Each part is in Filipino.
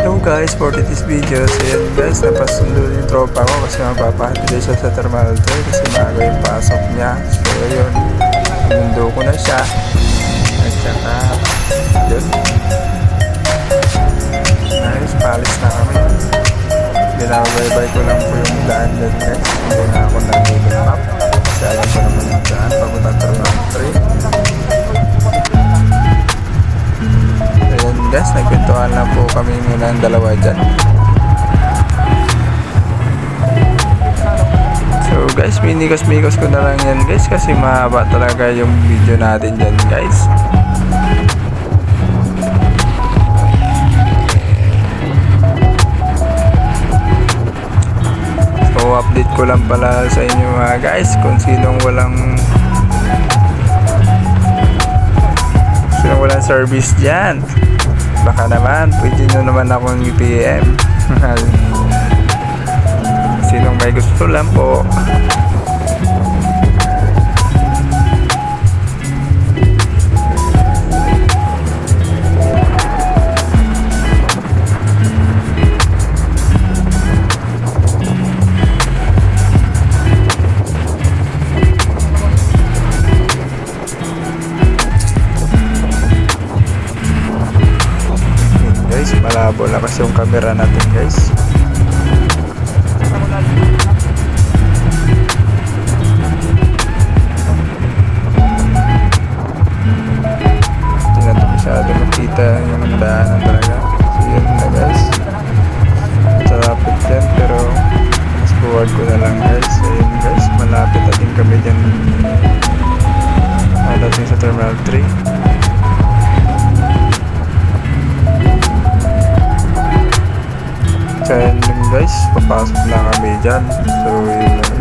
Hello guys, for this video, so yun guys, napasundo yung tropa ko kasi mapapahatid siya sa Terminal 3 kasi maaga yung pasok niya. So yun, sinundo ko na siya at saka yun, guys, paalis na kami. Binabaybay ko lang po yung daan dyan guys, hindi na ako nag-Google Map kasi alam ko naman yung daan papunta Terminal 3. Guys, nagkwentuhan lang po kami muna ang dalawa dyan. So guys, minikos-mikos ko na lang yan guys kasi mahaba talaga yung video natin dyan guys. So update ko lang pala sa inyo mga guys kung sinong walang service dyan. Baka naman, pwede nyo naman akong i-PM. Sinong may gusto lang po. Malabo na kasi yung camera natin guys. Hindi natin masyado makita yung daanan talaga. So yun na guys, malapit dyan pero mas forward ko na lang guys. So yun guys, malapit na din kami dyan dating sa Terminal 3. Kaya guys, papasok na kami dyan. So yun lang.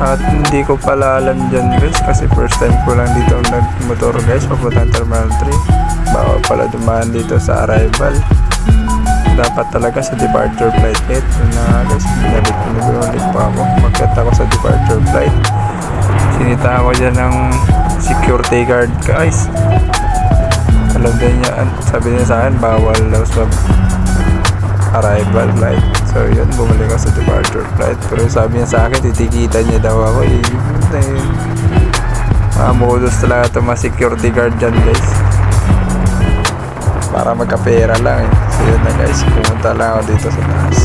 At hindi ko pala alam dyan guys kasi first time ko lang dito nagmotor guys papunta Terminal 3. Bawal pala dumaan dito sa arrival. Dapat talaga sa departure flight 8. Yun na guys, pinabit pa ako. Magkat ako sa departure flight. Sinita ako dyan ng security guard guys. Alam din niya, sabi niya sa akin bawal daw sa arrival flight. So yun, bumalik ako sa departure flight. Pero sabi niya sa akin, titikitan niya daw ako. Mga modus talaga ito, mga security guard dyan guys. Para magkapera lang eh. So yun na guys, pumunta lang ako dito sa taas.